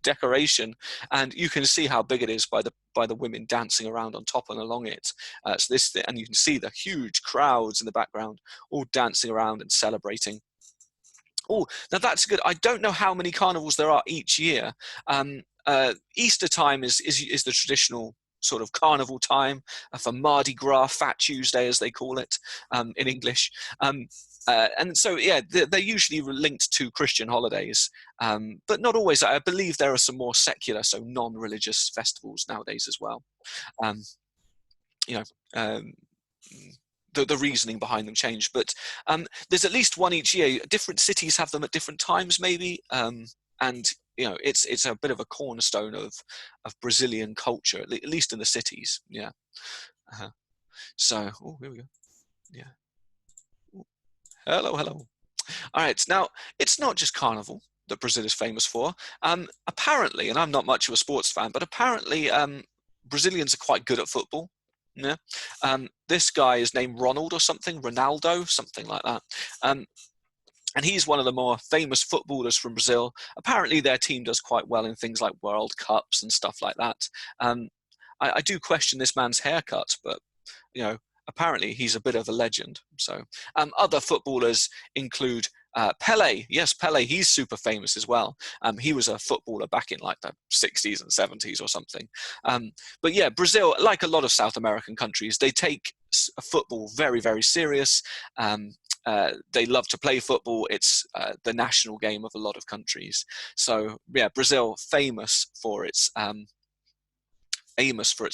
decoration, and you can see how big it is by the women dancing around on top and along it. And you can see the huge crowds in the background, all dancing around and celebrating. Oh, now that's good. I don't know how many carnivals there are each year. Easter time is the traditional sort of carnival time for Mardi Gras, Fat Tuesday as they call it in English. And so, yeah, they're usually linked to Christian holidays, but not always. I believe there are some more secular, so non-religious festivals nowadays as well. You know, the reasoning behind them change, but there's at least one each year. Different cities have them at different times, maybe, and you know, it's a bit of a cornerstone of Brazilian culture, at least in the cities. Yeah. So, oh, here we go. Yeah. Ooh. Hello. All right. Now, it's not just carnival that Brazil is famous for. Apparently, and I'm not much of a sports fan, but apparently, Brazilians are quite good at football. Yeah. This guy is named Ronaldo, something like that. And he's one of the more famous footballers from Brazil. Apparently their team does quite well in things like World Cups and stuff like that. I do question this man's haircut, but, you know, apparently he's a bit of a legend. So other footballers include Pele. Yes, Pele, he's super famous as well. He was a footballer back in like the 60s and 70s or something. But yeah, Brazil, like a lot of South American countries, they take football very, very serious. They love to play football. It's the national game of a lot of countries. So yeah, Brazil famous for its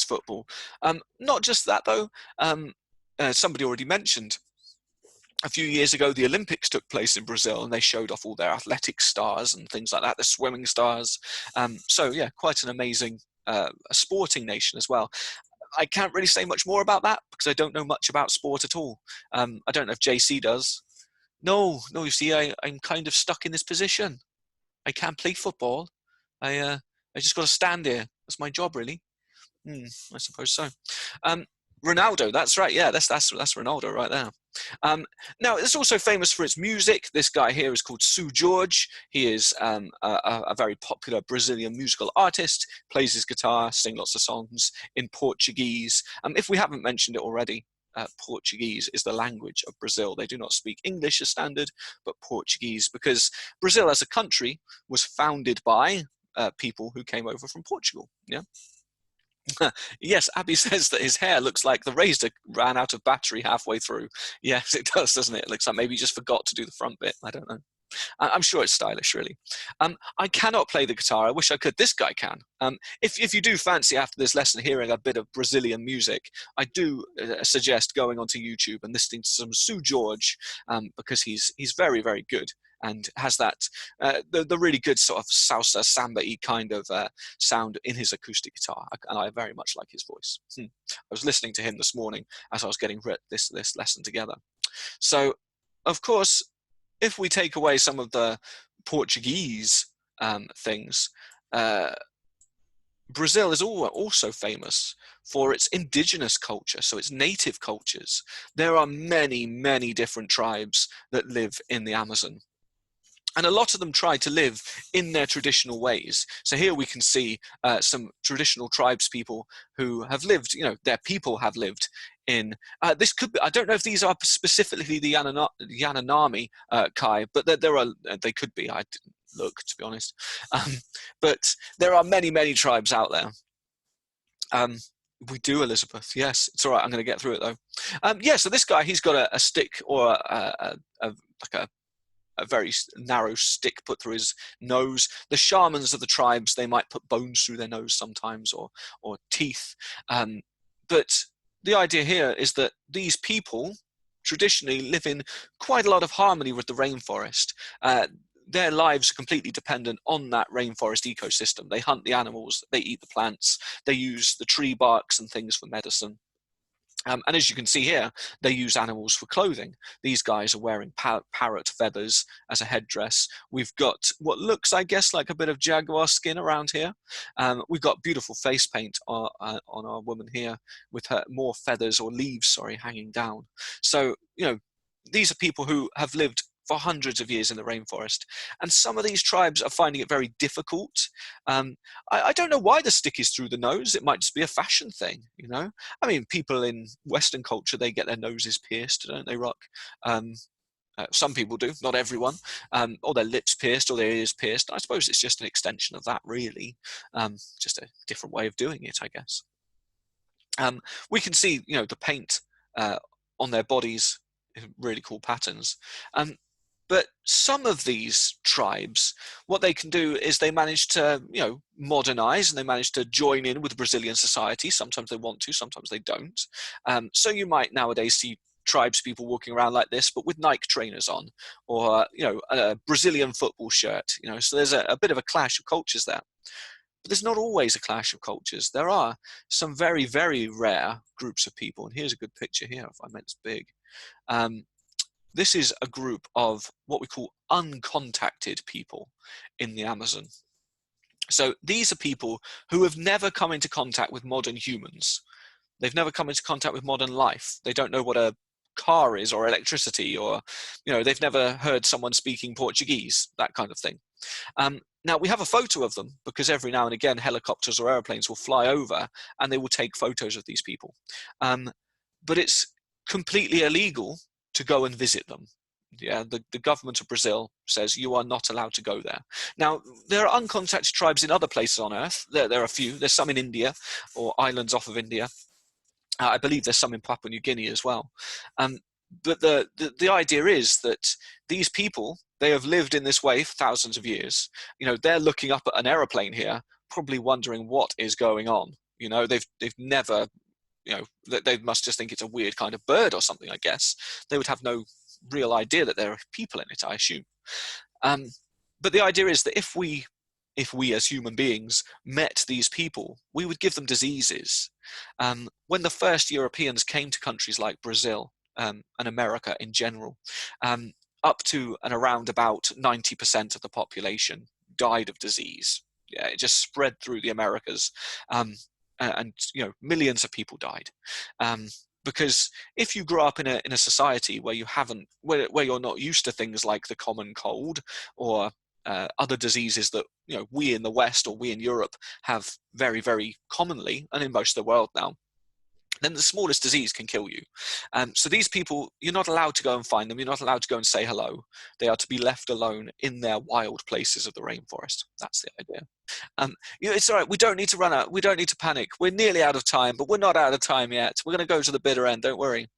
football. Not just that though. Somebody already mentioned a few years ago the Olympics took place in Brazil, and they showed off all their athletic stars and things like that, the swimming stars. So yeah, quite an amazing a sporting nation as well. I can't really say much more about that because I don't know much about sport at all. I don't know if JC does. No, you see, I'm kind of stuck in this position. I can't play football. I just got to stand here. That's my job, really. I suppose so. Ronaldo, that's right. Yeah, that's Ronaldo right there. Now, it's also famous for its music. This guy here is called Seu Jorge. He is a very popular Brazilian musical artist, plays his guitar, sings lots of songs in Portuguese. If we haven't mentioned it already, Portuguese is the language of Brazil. They do not speak English as standard, but Portuguese, because Brazil as a country was founded by people who came over from Portugal. Yeah. Yes, Abby says that his hair looks like the razor ran out of battery halfway through. Yes, it does, doesn't it? It looks like maybe he just forgot to do the front bit. I don't know. I'm sure it's stylish, really. I cannot play the guitar. I wish I could. This guy can. If you do fancy after this lesson hearing a bit of Brazilian music, I do suggest going onto YouTube and listening to some Seu Jorge, because he's very, very good and has that the really good sort of salsa samba-y kind of sound in his acoustic guitar, and I very much like his voice. I was listening to him this morning as I was getting this lesson together. So, of course, if we take away some of the Portuguese things, Brazil is also famous for its indigenous culture, so its native cultures. There are many, many different tribes that live in the Amazon. And a lot of them try to live in their traditional ways. So here we can see some traditional tribes people who have lived, their people have lived in, this could be, I don't know if these are specifically the Yanomami, Kai, but they could be. I didn't look, to be honest. But there are many, many tribes out there. We do, Elizabeth. Yes, it's all right. I'm going to get through it though. Yeah. So this guy, he's got a stick or like a very narrow stick put through his nose. The shamans of the tribes, they might put bones through their nose sometimes, or teeth. But the idea here is that these people traditionally live in quite a lot of harmony with the rainforest. Their lives are completely dependent on that rainforest ecosystem. They hunt the animals, they eat the plants, they use the tree barks and things for medicine. And as you can see here, they use animals for clothing. These guys are wearing parrot feathers as a headdress. We've got what looks, I guess, like a bit of jaguar skin around here. We've got beautiful face paint on our woman here with her more feathers or leaves, sorry, hanging down. So, these are people who have lived for hundreds of years in the rainforest. And some of these tribes are finding it very difficult. I don't know why the stick is through the nose. It might just be a fashion thing, I mean, people in Western culture, they get their noses pierced, don't they, Rock? Some people do, not everyone, or their lips pierced or their ears pierced. I suppose it's just an extension of that, really. Just a different way of doing it, I guess. We can see, the paint on their bodies, really cool patterns. But some of these tribes, what they can do is they manage to, modernize, and they manage to join in with Brazilian society. Sometimes they want to, sometimes they don't. So you might nowadays see tribes people walking around like this, but with Nike trainers on, or, a Brazilian football shirt, so there's a bit of a clash of cultures there. But there's not always a clash of cultures. There are some very, very rare groups of people. And here's a good picture here, if I meant it's big. This is a group of what we call uncontacted people in the Amazon. So these are people who have never come into contact with modern humans. They've never come into contact with modern life. They don't know what a car is or electricity, or, they've never heard someone speaking Portuguese, that kind of thing. Now, we have a photo of them because every now and again helicopters or airplanes will fly over and they will take photos of these people. But it's completely illegal to go and visit them. Yeah, the government of Brazil says you are not allowed to go there. Now, there are uncontacted tribes in other places on Earth. There are a few. There's some in India or islands off of India. I believe there's some in Papua New Guinea as well. But the idea is that these people, they have lived in this way for thousands of years. They're looking up at an aeroplane here, probably wondering what is going on. They've never, they must just think it's a weird kind of bird or something, I guess. They would have no real idea that there are people in it, I assume. But the idea is that if we as human beings met these people, we would give them diseases. When the first Europeans came to countries like Brazil and America in general, up to and around about 90% of the population died of disease. Yeah, it just spread through the Americas, and millions of people died. Because if you grow up in a society where where you're not used to things like the common cold or other diseases that we in the West or we in Europe have very, very commonly, and in most of the world now, then the smallest disease can kill you. So these people, you're not allowed to go and find them. You're not allowed to go and say hello. They are to be left alone in their wild places of the rainforest. That's the idea. It's all right. We don't need to run out. We don't need to panic. We're nearly out of time, but we're not out of time yet. We're going to go to the bitter end. Don't worry.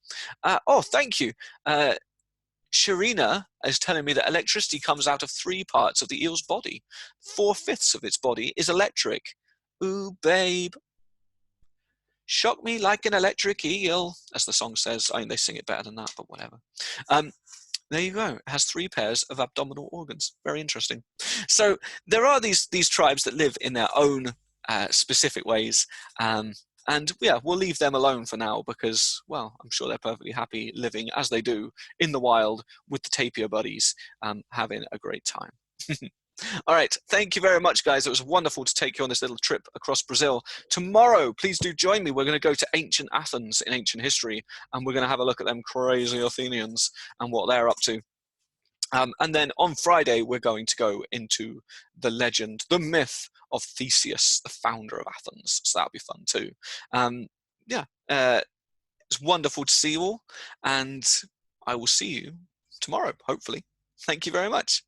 Thank you. Sharina is telling me that electricity comes out of 3 parts of the eel's body. 4/5 of its body is electric. Ooh, babe. Shock me like an electric eel, as the song says. I mean, they sing it better than that, but whatever. There you go. It has 3 pairs of abdominal organs. Very interesting. So there are these tribes that live in their own specific ways. And yeah, we'll leave them alone for now because, well, I'm sure they're perfectly happy living as they do in the wild with the tapir buddies, having a great time. All right. Thank you very much, guys. It was wonderful to take you on this little trip across Brazil. Tomorrow, please do join me. We're going to go to ancient Athens in ancient history, and we're going to have a look at them crazy Athenians and what they're up to. And then on Friday, we're going to go into the legend, the myth of Theseus, the founder of Athens. So that'll be fun too. It's wonderful to see you all, and I will see you tomorrow, hopefully. Thank you very much.